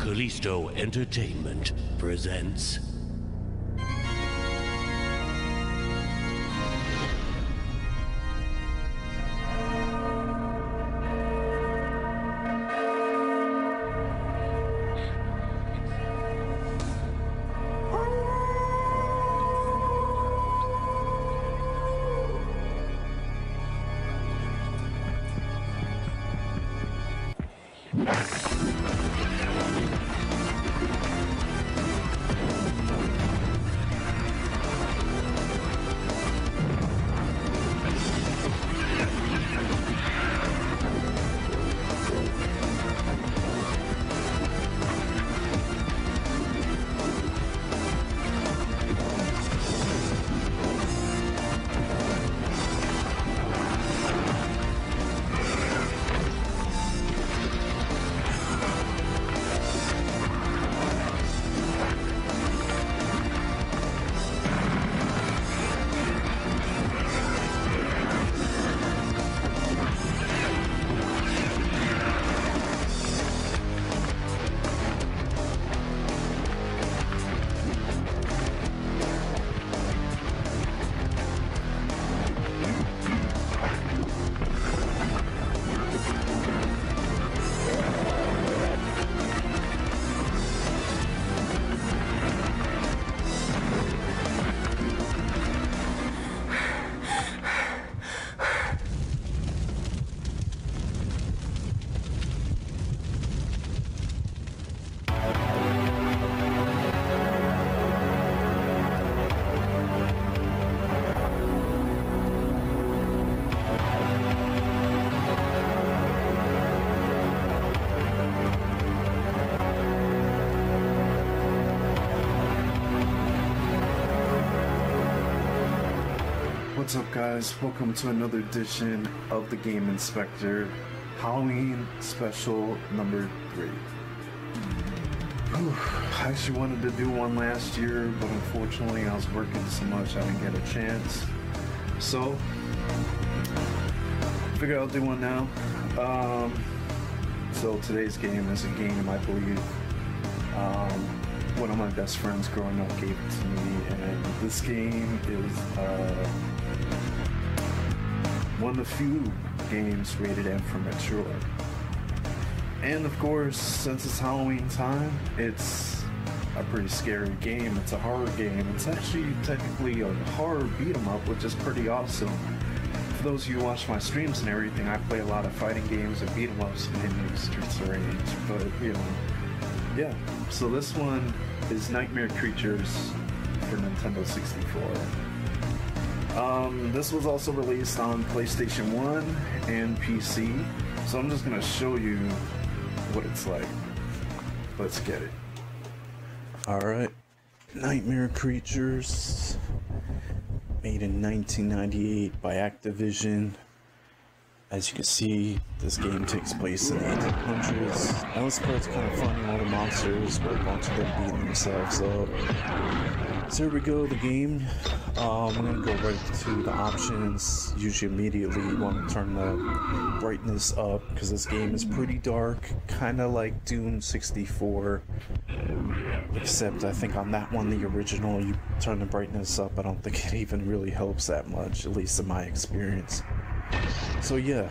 Callisto Entertainment presents What's up, guys? Welcome to another edition of the Game Inspector Halloween Special number 3. I actually wanted to do one last year, but unfortunately I was working so much I didn't get a chance. So, figured I'll do one now. So today's game is a game I believe one of my best friends growing up gave it to me, and this game is one of the few games rated M for mature. And of course, since it's Halloween time, it's a pretty scary game. It's a horror game. It's actually technically a horror beat 'em up, which is pretty awesome. For those of you who watch my streams and everything, I play a lot of fighting games and beat 'em ups in Streets of Rage, but you know, yeah. So this one is Nightmare Creatures for Nintendo 64. This was also released on PlayStation 1 and PC, so I'm just gonna show you what it's like. Let's get it. Alright, Nightmare Creatures, made in 1998 by Activision. As you can see, this game takes place in the 1800s. Now this part's kind of funny, all the monsters, but a bunch of them beating themselves up. So here we go, the game. I'm going to go right to the options. Usually immediately you want to turn the brightness up, because this game is pretty dark, kind of like Doom 64. Except I think on that one, the original, you turn the brightness up, I don't think it even really helps that much, at least in my experience. So yeah,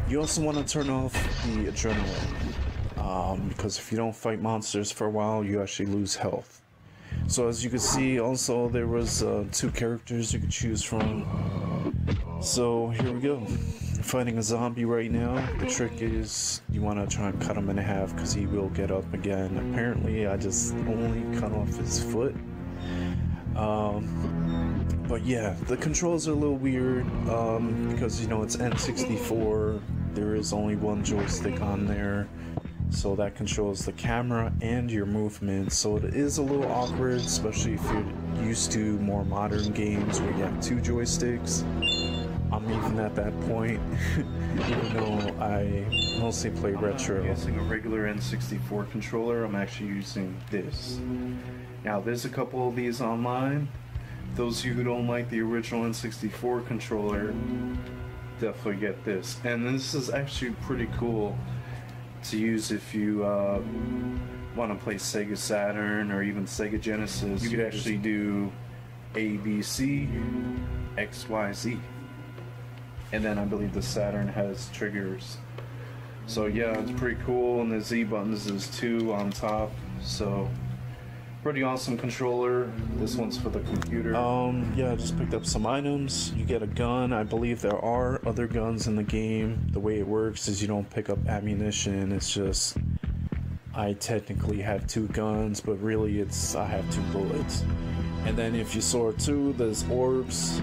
you also want to turn off the adrenaline, because if you don't fight monsters for a while, you actually lose health. So as you can see, also there was 2 characters you could choose from. So here we go. I'm fighting a zombie right now. The trick is you want to try and cut him in half because he will get up again. Apparently I just only cut off his foot. But yeah, the controls are a little weird, because you know it's N64, there is only one joystick on there, so that controls the camera and your movement, so it is a little awkward, especially if you're used to more modern games where you have 2 joysticks. I'm even at that point, even though I mostly play retro. I'm using a regular N64 controller, I'm actually using this. Now there's a couple of these online. Those of you who don't like the original N64 controller, definitely get this. And this is actually pretty cool to use if you want to play Sega Saturn or even Sega Genesis, you could actually do A, B, C, X, Y, Z. And then I believe the Saturn has triggers. So yeah, it's pretty cool, and the Z buttons is 2 on top, so pretty awesome controller. This one's for the computer. Yeah, I just picked up some items. You get a gun. I believe there are other guns in the game. The way it works is you don't pick up ammunition. It's just, I technically have 2 guns, but really I have 2 bullets. And then if you saw 2, there's orbs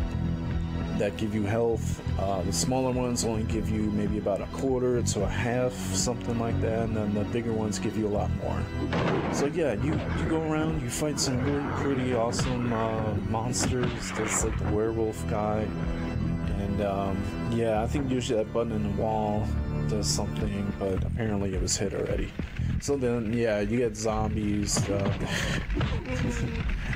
that give you health. The smaller ones only give you maybe about a quarter to a half, something like that, and then the bigger ones give you a lot more. So yeah, you go around, you fight some really pretty awesome monsters. There's like the werewolf guy, and yeah, I think usually that button in the wall does something, but apparently it was hit already. So then, yeah, you get zombies.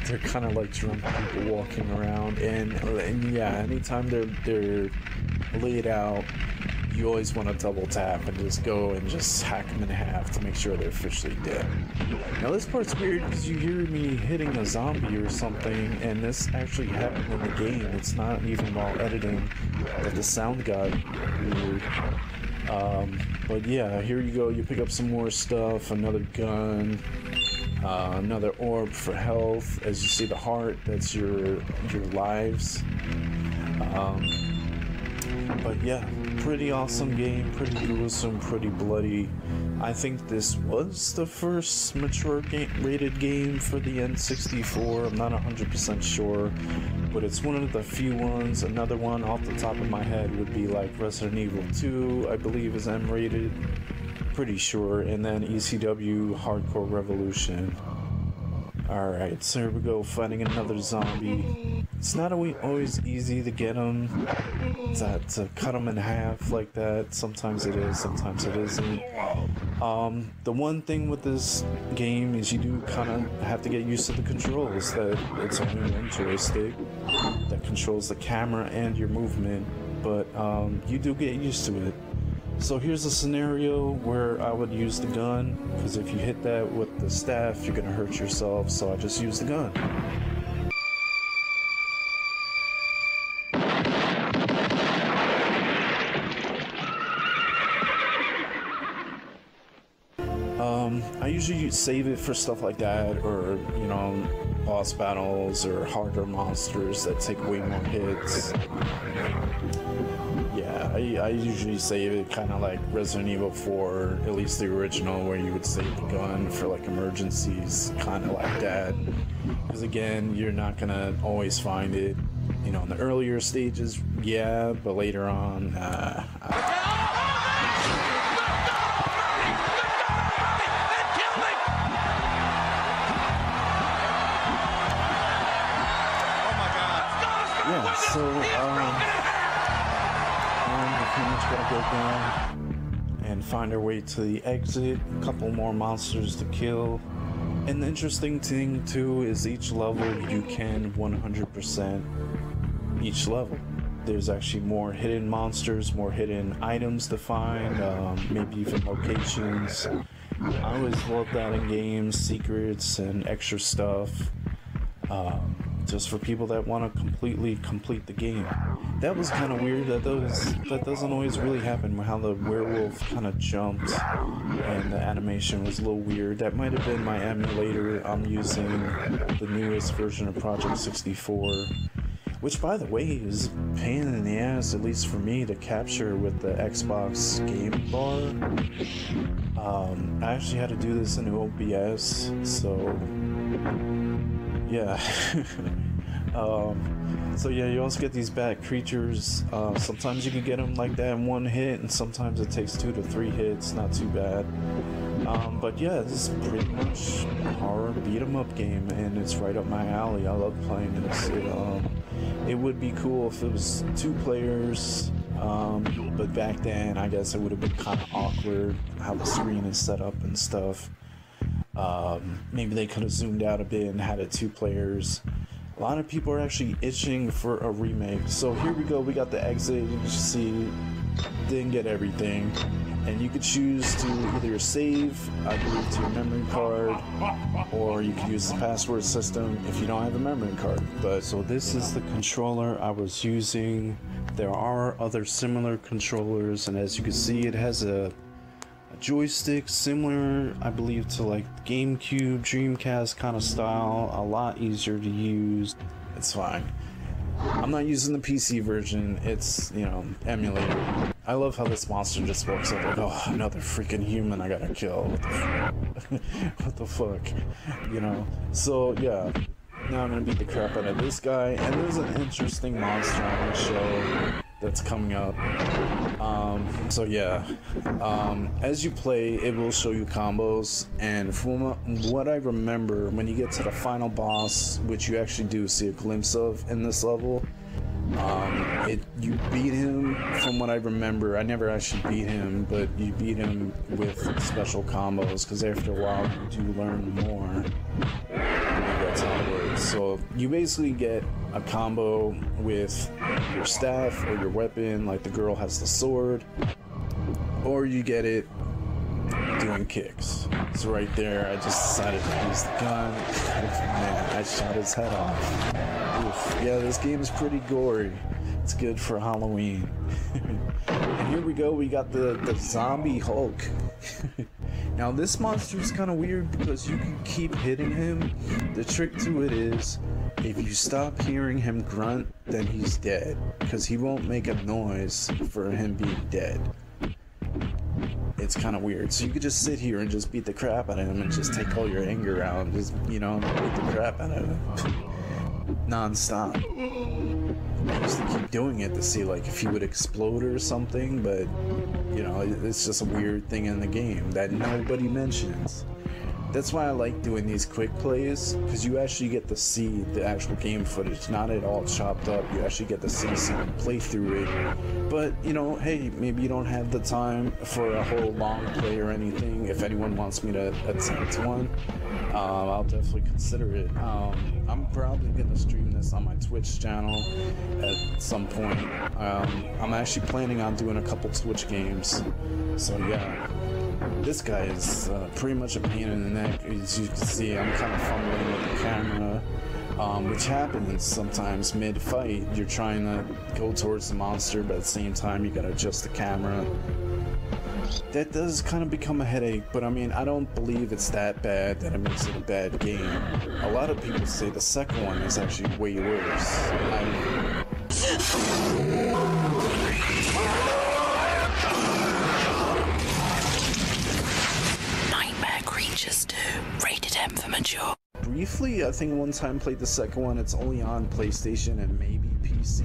They're kind of like drunk people walking around, and yeah, anytime they're laid out, you always want to double tap and just go and just hack them in half to make sure they're officially dead. Now this part's weird because you hear me hitting a zombie or something, and this actually happened in the game. It's not even while editing that the sound got weird. But yeah, here you go. You pick up some more stuff, another gun, another orb for health. As you see the heart, that's your lives. But yeah, pretty awesome game, pretty gruesome, pretty bloody. I think this was the first mature rated game for the N64. I'm not 100% sure, but it's one of the few ones. Another one off the top of my head would be like Resident Evil 2, I believe is M rated, pretty sure, and then ECW Hardcore Revolution. Alright, so here we go, fighting another zombie. It's not always easy to get them, to cut them in half like that. Sometimes it is, sometimes it isn't. The one thing with this game is you do kind of have to get used to the controls, that it's only one joystick that controls the camera and your movement, but you do get used to it. So here's a scenario where I would use the gun, because if you hit that with the staff, you're gonna hurt yourself, so I just use the gun. I usually save it for stuff like that, or, you know, boss battles or harder monsters that take way more hits. Yeah, I usually save it kind of like Resident Evil 4, at least the original, where you would save the gun for like emergencies, kind of like that. Because again, you're not gonna always find it. You know, in the earlier stages, yeah, but later on, yeah, so, we pretty much gotta go down and find our way to the exit. A couple more monsters to kill. And the interesting thing, too, is each level you can 100% each level. There's actually more hidden monsters, more hidden items to find, maybe even locations. I always love that in games, secrets and extra stuff. Just for people that want to completely complete the game. That was kind of weird. That doesn't always really happen. How the werewolf kind of jumped and the animation was a little weird. That might have been my emulator. I'm using the newest version of Project 64, which, by the way, is a pain in the ass, at least for me, to capture with the Xbox game bar. I actually had to do this in OBS, so yeah. So yeah, you also get these bad creatures. Sometimes you can get them like that in one hit, and sometimes it takes 2 to 3 hits. Not too bad. But yeah, this is pretty much a horror beat 'em up game, and it's right up my alley. I love playing this. It would be cool if it was 2 players, but back then I guess it would have been kind of awkward how the screen is set up and stuff. Maybe they could have zoomed out a bit and had it 2 players. A lot of people are actually itching for a remake. So here we go, we got the exit. You can see, didn't get everything. And you could choose to either save, I believe, to your memory card, or you could use the password system if you don't have a memory card. But so this is the controller I was using. There are other similar controllers, and as you can see, it has a joystick similar, I believe, to like GameCube, Dreamcast kind of style. A lot easier to use. It's fine. I'm not using the PC version. It's, you know, emulated. I love how this monster just walks up like, oh, another freaking human I gotta kill. What the fuck? You know? So, yeah. Now I'm gonna beat the crap out of this guy. And there's an interesting monster on the show that's coming up. So yeah. As you play, it will show you combos. And from what I remember, when you get to the final boss, which you actually do see a glimpse of in this level, you beat him, from what I remember. I never actually beat him, but you beat him with special combos, because after a while you do learn more. That's how it works. So you basically get a combo with your staff or your weapon, like the girl has the sword, or you get it doing kicks. So right there, I just decided to use the gun. Man, I shot his head off. Oof. Yeah, this game is pretty gory. It's good for Halloween. And here we go, we got the zombie Hulk. Now this monster is kind of weird because you can keep hitting him. The trick to it is, if you stop hearing him grunt, then he's dead, because he won't make a noise for him being dead. It's kind of weird. So you could just sit here and just beat the crap out of him and just take all your anger out and just, you know, beat the crap out of him non-stop. I used to keep doing it to see like if he would explode or something, but you know, it's just a weird thing in the game that nobody mentions. That's why I like doing these quick plays, because you actually get to see the actual game footage, not it all chopped up. You actually get to see someone play through it. But, you know, hey, maybe you don't have the time for a whole long play or anything. If anyone wants me to attempt one, I'll definitely consider it. I'm probably going to stream this on my Twitch channel at some point. I'm actually planning on doing a couple Twitch games. So, yeah. This guy is pretty much a pain in the neck. As you can see, I'm kind of fumbling with the camera, which happens sometimes mid-fight. You're trying to go towards the monster, but at the same time, you gotta adjust the camera. That does kind of become a headache, but I mean, I don't believe it's that bad that it makes it a bad game. A lot of people say the second one is actually way worse. Just rated M for mature. Briefly, I think one time played the second one. It's only on PlayStation and maybe PC.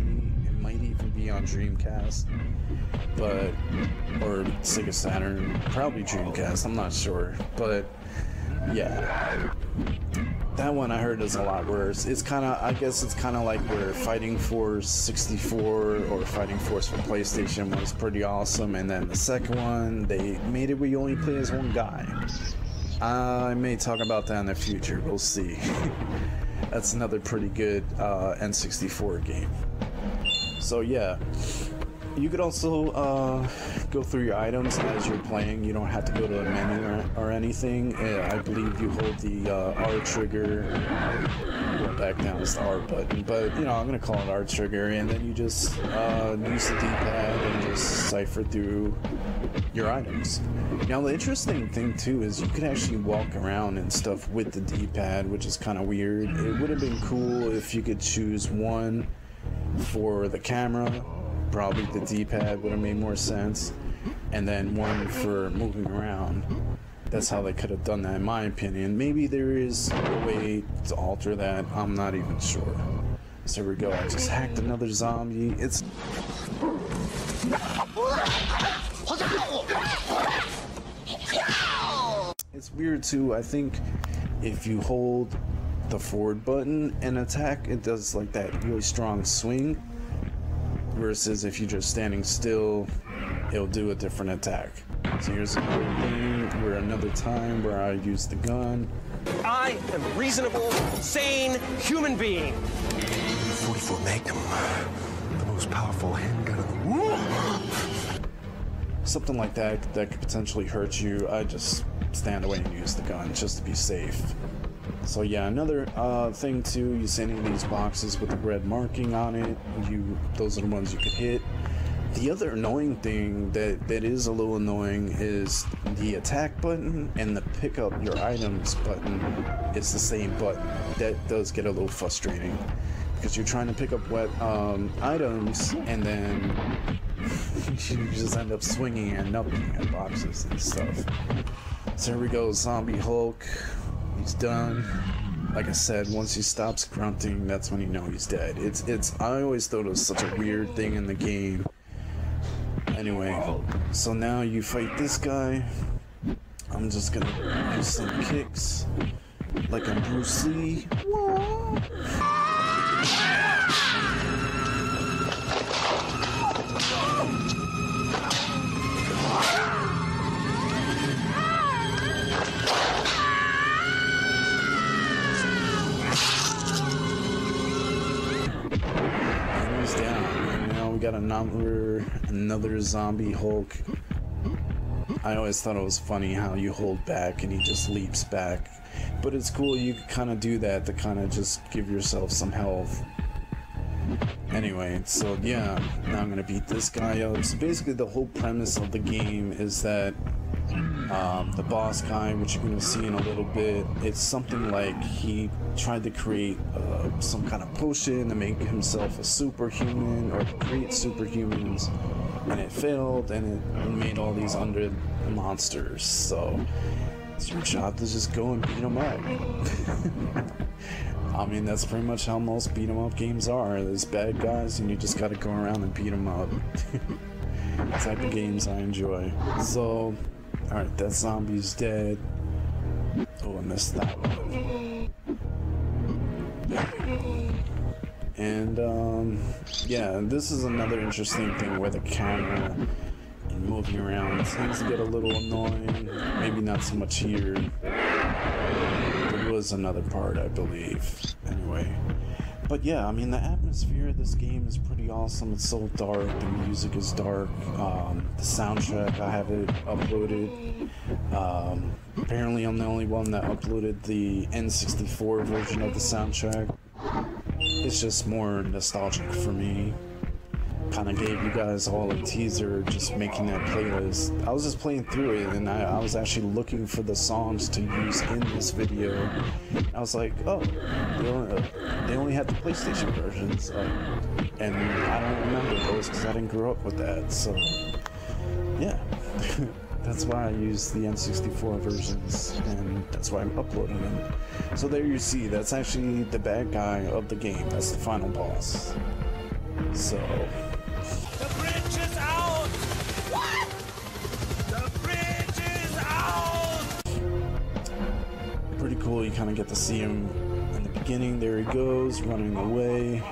It might even be on Dreamcast, or Sega Saturn, probably Dreamcast. I'm not sure, but yeah, that one I heard is a lot worse. It's kind of, I guess it's kind of like where Fighting Force 64 or Fighting Force for PlayStation was pretty awesome, and then the second one they made it where you only play as one guy. I may talk about that in the future, we'll see. That's another pretty good N64 game. So yeah, you could also go through your items as you're playing. You don't have to go to a menu or anything. I believe you hold the R trigger. Go back down, it's the R button, but you know, I'm gonna call it R trigger, and then you just use the D-pad and just cipher through your items. Now the interesting thing too is you could actually walk around and stuff with the D-pad, which is kind of weird. It would have been cool if you could choose one for the camera. Probably the D-pad would have made more sense, and then one for moving around. That's how they could have done that, in my opinion. Maybe there is a way to alter that. I'm not even sure. So here we go. I just hacked another zombie. It's weird too. I think if you hold the forward button and attack, it does like that really strong swing. Versus if you're just standing still, it'll do a different attack. So here's another thing where another time where I use the gun. I am a reasonable, sane human being. 44 Magnum, the most powerful handgun in the world. something like that that could potentially hurt you, I just stand away and use the gun just to be safe. So yeah, another thing too, you see any of these boxes with the red marking on it, those are the ones you could hit. The other annoying thing that is a little annoying is the attack button and the pick up your items button is the same button. That does get a little frustrating because you're trying to pick up items and then you just end up swinging and nothing at boxes and stuff. So here we go, Zombie Hulk. He's done. Like I said, once he stops grunting, that's when you know he's dead. I always thought it was such a weird thing in the game. Anyway, so now you fight this guy. I'm just gonna do some kicks like I'm Bruce Lee. Got another zombie Hulk. I always thought it was funny how you hold back and he just leaps back, but it's cool, you can kind of do that to kind of just give yourself some health. Anyway, so yeah, now I'm gonna beat this guy up. So basically the whole premise of the game is that the boss guy, which you're gonna see in a little bit, it's something like he tried to create some kind of potion to make himself a superhuman or to create superhumans, and it failed and it made all these undead monsters. So it's your job to just go and beat them up. I mean, that's pretty much how most beat 'em up games are. There's bad guys and you just gotta go around and beat them up. The type of games I enjoy. So alright, that zombie's dead. Oh, I missed that one. And yeah, this is another interesting thing where the camera and moving around tends to get a little annoying. Maybe not so much here. There was another part, I believe. Anyway. But yeah, I mean, the atmosphere of this game is pretty awesome. It's so dark, the music is dark, the soundtrack, I have it uploaded. Apparently I'm the only one that uploaded the N64 version of the soundtrack. It's just more nostalgic for me. Kind of gave you guys all a teaser just making that playlist. I was just playing through it and I was actually looking for the songs to use in this video. I was like, oh, they only had the PlayStation versions, and I don't remember those because I didn't grow up with that. So yeah, that's why I use the N64 versions, and that's why I'm uploading them. So there you see, that's actually the bad guy of the game. That's the final boss. So The bridge is out! What? The bridge is out! pretty cool. You kind of get to see him in the beginning. There he goes, running away.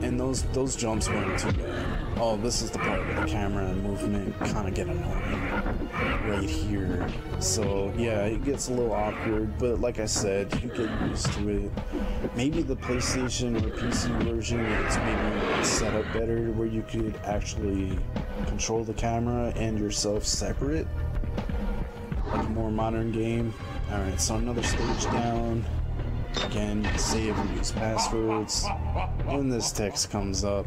And those jumps weren't too bad. Oh, this is the part where the camera and movement kind of get annoying right here. So yeah, it gets a little awkward, but like I said, you get used to it. Maybe the PlayStation or PC version is maybe set up better where you could actually control the camera and yourself separate, like a more modern game. Alright, so another stage down. Again, you can save and use passwords. And this text comes up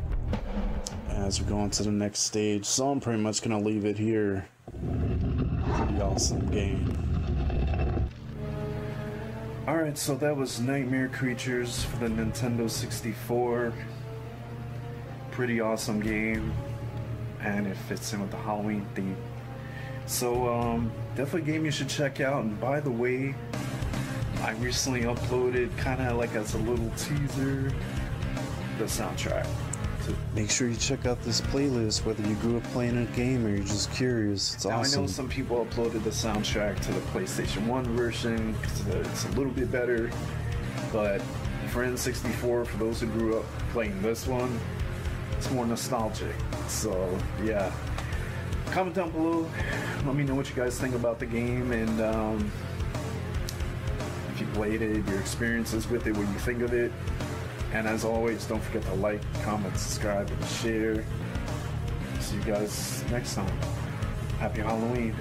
as we go on to the next stage. So I'm pretty much gonna leave it here. Pretty awesome game. Alright, so that was Nightmare Creatures for the Nintendo 64. Pretty awesome game. And it fits in with the Halloween theme. So, definitely a game you should check out. And by the way, I recently uploaded, kind of like as a little teaser, the soundtrack. So make sure you check out this playlist, whether you grew up playing a game or you're just curious. It's awesome. I know some people uploaded the soundtrack to the PlayStation 1 version because it's a little bit better, but for N64, for those who grew up playing this one, it's more nostalgic. So yeah, comment down below, let me know what you guys think about the game, and if you played it, your experiences with it, what you think of it. And as always, don't forget to like, comment, subscribe, and share. see you guys next time. Happy Halloween.